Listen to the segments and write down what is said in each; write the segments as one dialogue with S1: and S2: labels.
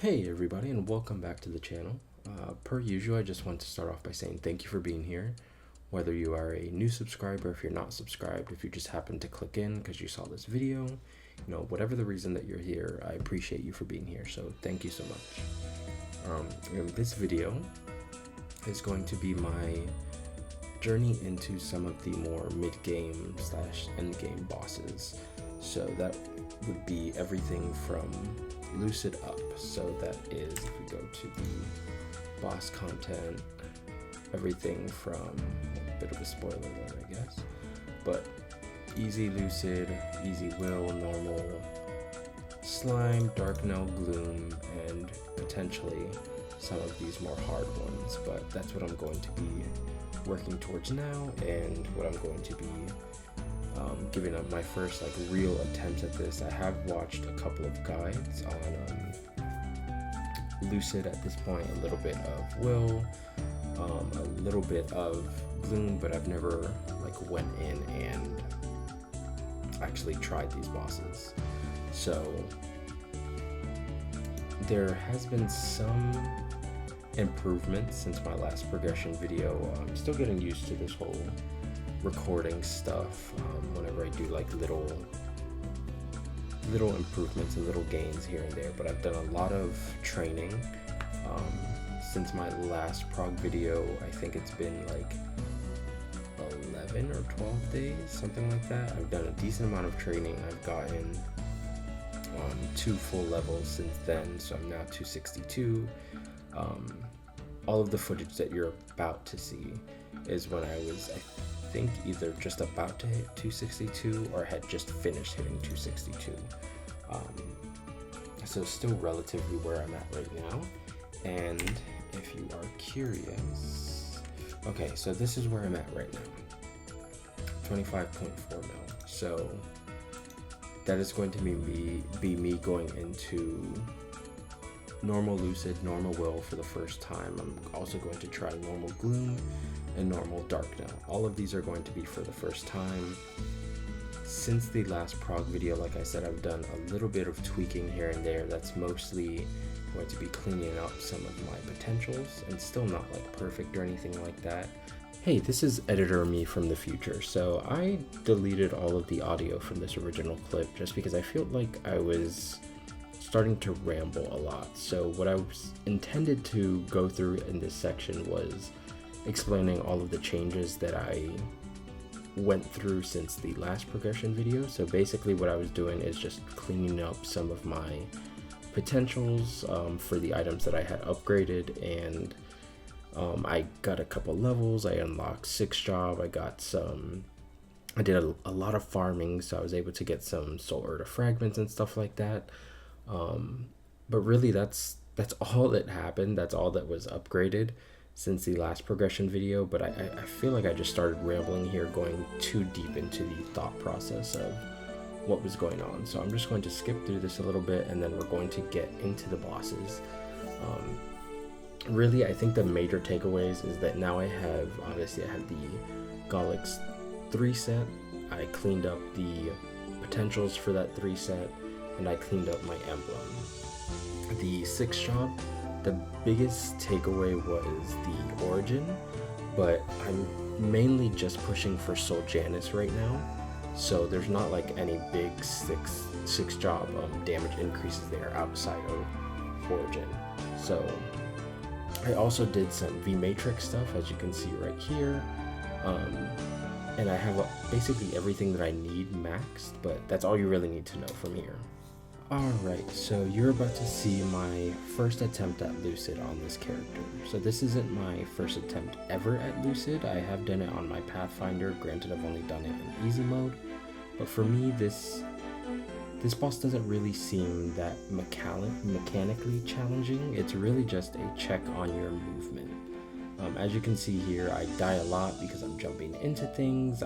S1: Hey everybody, and welcome back to the channel. Per usual, I just want to start off by saying thank you for being here. Whether you are a new subscriber, if you're not subscribed, if you just happened to click in because you saw this video, whatever the reason that you're here, I appreciate you for being here, so thank you so much. This video is going to be my journey into some of the more mid-game / end-game bosses. So that would be everything from Lucid up. So that is, if we go to the boss content, everything from a bit of a spoiler there, I guess, but easy Lucid, easy Will, normal, slime, dark Nell, gloom, and potentially some of these more hard ones. But that's what I'm going to be working towards now, and what I'm going to be giving up my first real attempt at this. I have watched a couple of guides on Lucid at this point, a little bit of Will, a little bit of Gloom, but I've never went in and actually tried these bosses. So there has been some improvements since my last progression video. I'm still getting used to this whole recording stuff. Whenever I do little improvements and little gains here and there, but I've done a lot of training since my last prog video. I think it's been 11 or 12 days, something like that. I've done a decent amount of training. I've gotten 2 full levels since then, so I'm now 262. All of the footage that you're about to see is when I was, I think, either just about to hit 262 or had just finished hitting 262. So still relatively where I'm at right now. And if you are curious, okay, so this is where I'm at right now, 25.4 mil. So that is going to be me going into normal Lucid, normal Will for the first time. I'm also going to try normal Gloom and normal Dark Nell. All of these are going to be for the first time. Since the last prog video, like I said, I've done a little bit of tweaking here and there. That's mostly going to be cleaning up some of my potentials, and still not perfect or anything like that. Hey, this is editor me from the future. So I deleted all of the audio from this original clip just because I felt like I was starting to ramble a lot. So what I was intended to go through in this section was explaining all of the changes that I went through since the last progression video. So basically what I was doing is just cleaning up some of my potentials for the items that I had upgraded, and I got a couple levels. I unlocked 6 job. I did a lot of farming, so I was able to get some soul Urta fragments and stuff like that. But really that's all that happened. That's all that was upgraded since the last progression video. But I feel like I just started rambling here, going too deep into the thought process of what was going on. So I'm just going to skip through this a little bit, and then we're going to get into the bosses. Really, I think the major takeaways is that now I have the Golix 3 set. I cleaned up the potentials for that 3 set, and I cleaned up my emblem. The 6 job, the biggest takeaway was the origin, but I'm mainly just pushing for Soul Janus right now, so there's not any big six job damage increases there outside of origin. So I also did some V Matrix stuff, as you can see right here, and I have basically everything that I need maxed, but that's all you really need to know from here. Alright, so you're about to see my first attempt at Lucid on this character. So this isn't my first attempt ever at Lucid. I have done it on my Pathfinder. Granted, I've only done it in easy mode, but for me this boss doesn't really seem that mechanically challenging. It's really just a check on your movement. As you can see here, I die a lot because I'm jumping into things.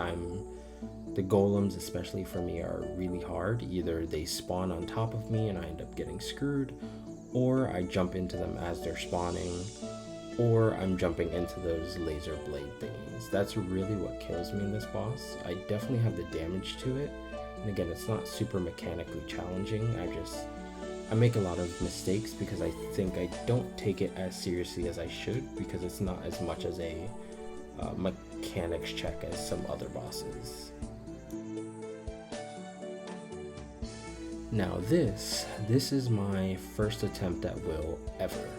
S1: The golems, especially for me, are really hard. Either they spawn on top of me and I end up getting screwed, or I jump into them as they're spawning, or I'm jumping into those laser blade thingies. That's really what kills me in this boss. I definitely have the damage to it, and again, it's not super mechanically challenging. I make a lot of mistakes because I think I don't take it as seriously as I should, because it's not as much as a mechanics check as some other bosses. Now this is my first attempt at Will ever.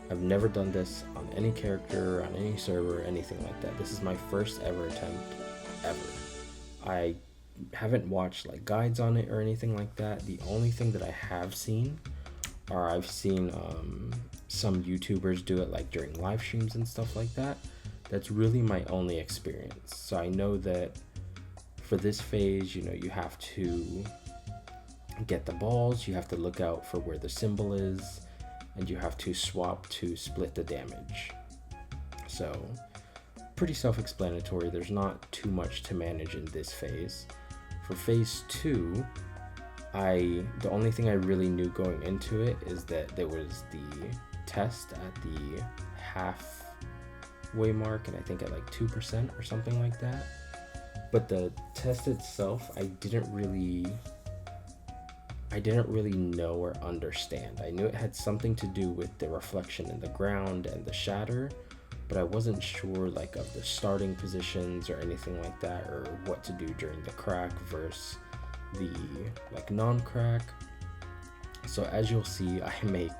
S1: I've never done this on any character, on any server, anything like that. This is my first ever attempt ever. I haven't watched like guides on it or anything like that. The only thing that I have seen are I've seen some YouTubers do it like during live streams and stuff like that. That's really my only experience. So I know that for this phase, you know, you have to get the balls, you have to look out for where the symbol is, and you have to swap to split the damage. So pretty self-explanatory. There's not too much to manage in this phase. For phase 2, the only thing I really knew going into it is that there was the test at the halfway mark, and I think at like 2% or something like that. But the test itself, I didn't really know or understand. I knew it had something to do with the reflection in the ground and the shatter, but I wasn't sure like of the starting positions or anything like that, or what to do during the crack versus the like non-crack. So as you'll see, I make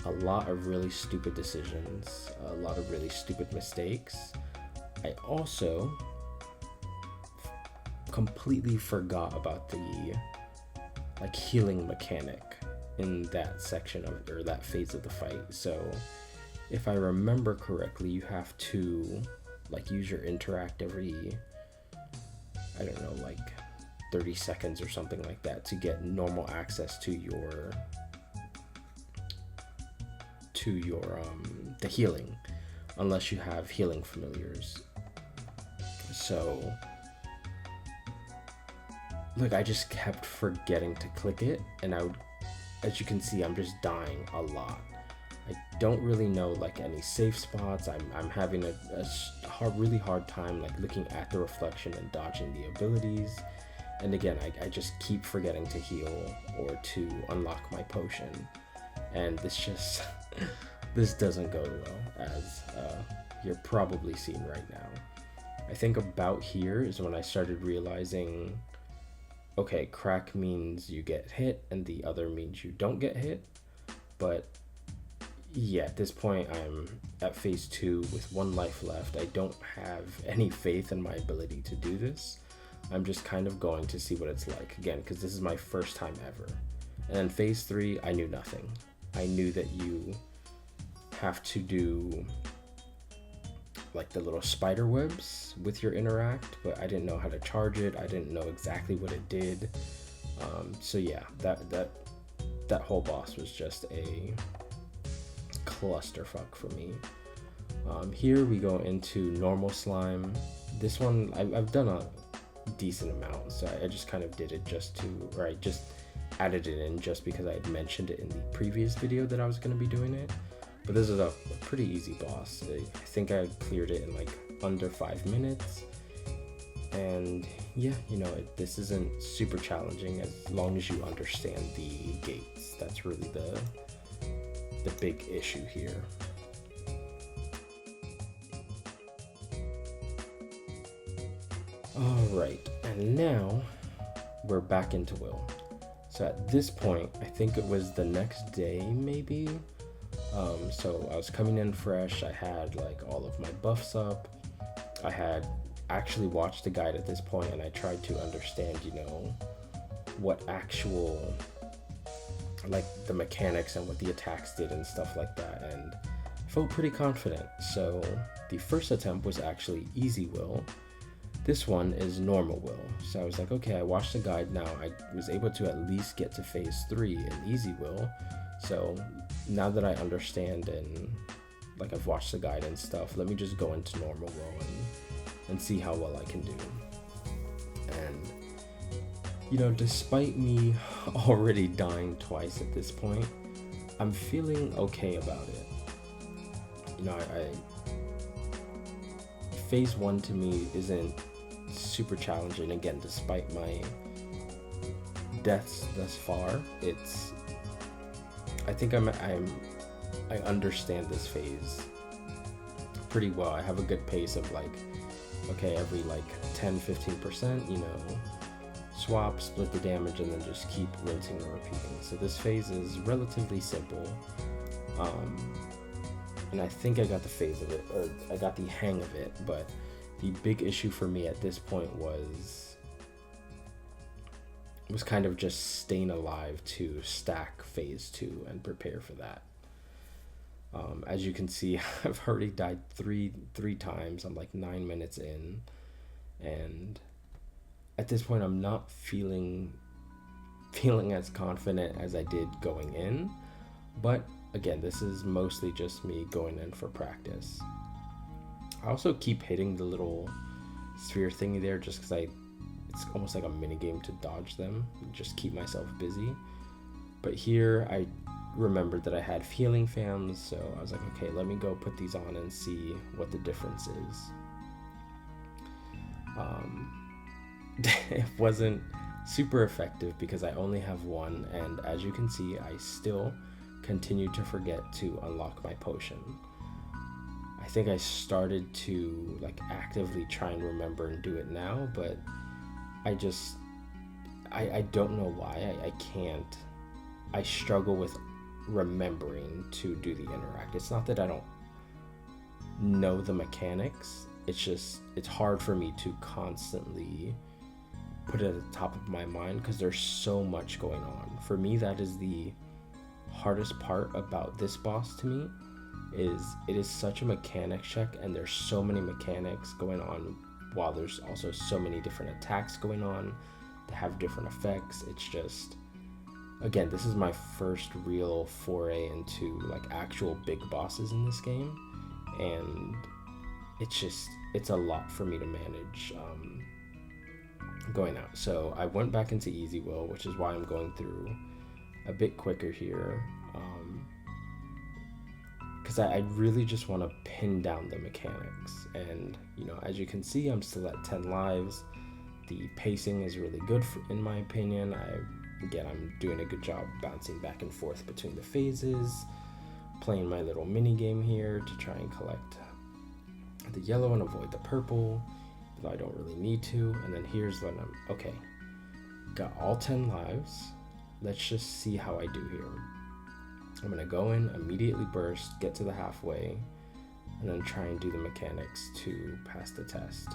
S1: a lot of really stupid decisions, a lot of really stupid mistakes. I also completely forgot about the like healing mechanic in that section of, or that phase of the fight. So if I remember correctly, you have to like use your interact every, I don't know, like 30 seconds or something like that to get normal access to your the healing, unless you have healing familiars. So look, I just kept forgetting to click it, and I would, as you can see, I'm just dying a lot. I don't really know like any safe spots. I'm having a really hard time like looking at the reflection and dodging the abilities. And again, I just keep forgetting to heal or to unlock my potion. And this just, this doesn't go well, as you're probably seeing right now. I think about here is when I started realizing, okay, crack means you get hit and the other means you don't get hit. But yeah, at this point I'm at phase 2 with 1 life left. I don't have any faith in my ability to do this. I'm just kind of going to see what it's like, again, because this is my first time ever. And then phase 3, I knew nothing. I knew that you have to do like the little spider webs with your interact, but I didn't know how to charge it. I didn't know exactly what it did. So yeah, that whole boss was just a clusterfuck for me. Here we go into normal slime. This one I've done a decent amount, so I just kind of did it just to, or I just added it in just because I had mentioned it in the previous video that I was going to be doing it. But this is a pretty easy boss. I think I cleared it in like under 5 minutes. And yeah, you know, this isn't super challenging as long as you understand the gates. That's really the big issue here. Alright, and now we're back into Will. So at this point, I think it was the next day maybe. So I was coming in fresh. I had like all of my buffs up. I had actually watched the guide at this point, and I tried to understand, you know, what actual, like the mechanics and what the attacks did and stuff like that, and felt pretty confident. So the first attempt was actually easy Will. This one is normal Will. So I was like, okay, I watched the guide now. I was able to at least get to phase 3 in easy Will. So now that I understand and like I've watched the guide and stuff, let me just go into normal Will and see how well I can do. And you know, despite me already dying twice at this point, I'm feeling okay about it. You know, phase 1 to me isn't super challenging. Again, despite my deaths thus far, I think I understand this phase pretty well. I have a good pace of like, okay, every like 10-15%, you know, swap, split the damage, and then just keep rinsing and repeating. So this phase is relatively simple, and I think I got the phase of it, or I got the hang of it. But the big issue for me at this point was kind of just staying alive to stack phase 2 and prepare for that. As you can see, I've already died three times. I'm like 9 minutes in, and at this point I'm not feeling as confident as I did going in. But again, this is mostly just me going in for practice. I also keep hitting the little sphere thingy there just because it's almost like a mini game to dodge them, just keep myself busy. But here I remembered that I had healing fams, so I was like, okay, let me go put these on and see what the difference is. It wasn't super effective because I only have one, and as you can see, I still continue to forget to unlock my potion. I think I started to like actively try and remember and do it now, but I don't know why I can't. I struggle with remembering to do the interact. It's not that I don't know the mechanics, it's just it's hard for me to constantly put it at the top of my mind because there's so much going on. For me, that is the hardest part about this boss to me, is it is such a mechanic check, and there's so many mechanics going on while there's also so many different attacks going on that have different effects. It's just, again, this is my first real foray into like actual big bosses in this game, and it's a lot for me to manage going out. So I went back into Easy Will, which is why I'm going through a bit quicker here, because I really just want to pin down the mechanics. And you know, as you can see, I'm still at 10 lives. The pacing is really good in my opinion. I'm doing a good job bouncing back and forth between the phases, playing my little mini game here to try and collect the yellow and avoid the purple, though I don't really need to. And then here's when I'm okay, got all 10 lives. Let's just see how I do here. I'm gonna go in, immediately burst, get to the halfway, and then try and do the mechanics to pass the test.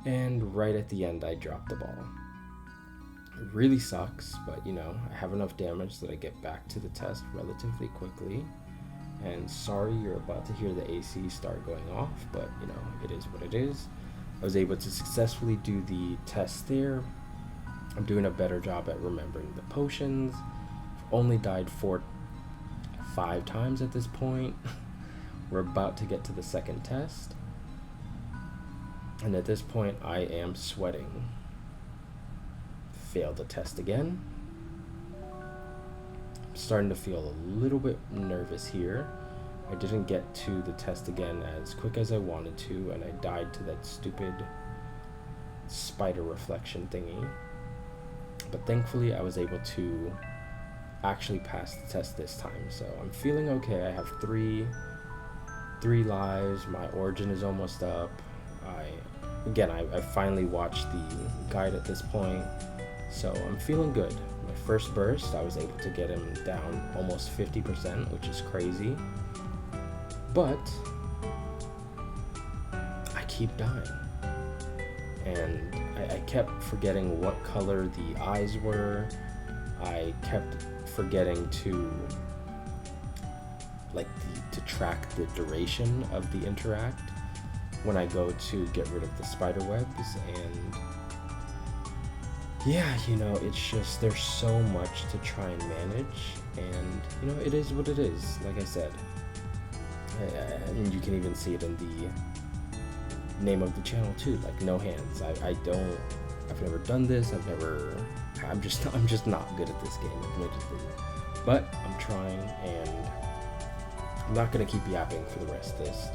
S1: And right at the end, I dropped the ball. It really sucks, but you know, I have enough damage that I get back to the test relatively quickly. And sorry, you're about to hear the AC start going off, but you know, it is what it is. I was able to successfully do the test there. I'm doing a better job at remembering the potions. I've only died 5 times at this point. We're about to get to the second test, and at this point I am sweating. Failed the test again. I'm starting to feel a little bit nervous here. I didn't get to the test again as quick as I wanted to, and I died to that stupid spider reflection thingy. But thankfully I was able to actually pass the test this time, so I'm feeling okay. I have three lives. My origin is almost up. I finally watched the guide at this point, so I'm feeling good. My first burst, I was able to get him down almost 50%, which is crazy, but I keep dying, and I kept forgetting what color the eyes were. I kept forgetting to track the duration of the interact when I go to get rid of the spider webs. And yeah, you know, it's just there's so much to try and manage, and you know, it is what it is. Like I said, and you can even see it in the name of the channel too, like No Hands. I've never done this. I'm just not good at this game, admittedly, but I'm trying, and I'm not gonna keep yapping for the rest of this.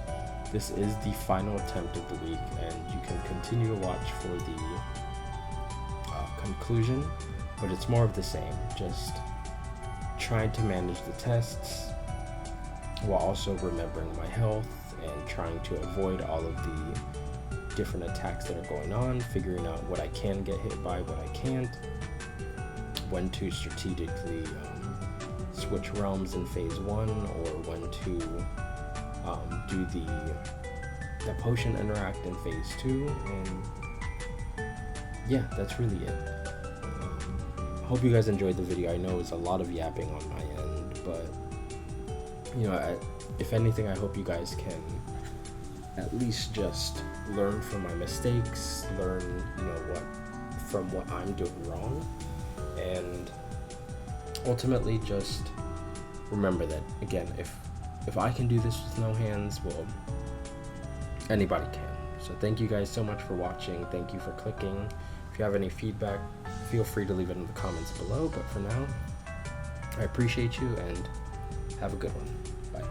S1: This is the final attempt of the week, and you can continue to watch for the conclusion, but it's more of the same, just trying to manage the tests while also remembering my health and trying to avoid all of the different attacks that are going on, figuring out what I can get hit by, what I can't, when to strategically switch realms in phase 1, or when to do the potion interact in phase 2, and yeah, that's really it. Hope you guys enjoyed the video. I know it was a lot of yapping on my end, but you know, if anything, I hope you guys can at least just learn from my mistakes, learn, you know, from what I'm doing wrong, and ultimately just remember that, again, if I can do this with no hands, well, anybody can. So thank you guys so much for watching. Thank you for clicking. If you have any feedback, feel free to leave it in the comments below. But for now, I appreciate you and have a good one. Bye.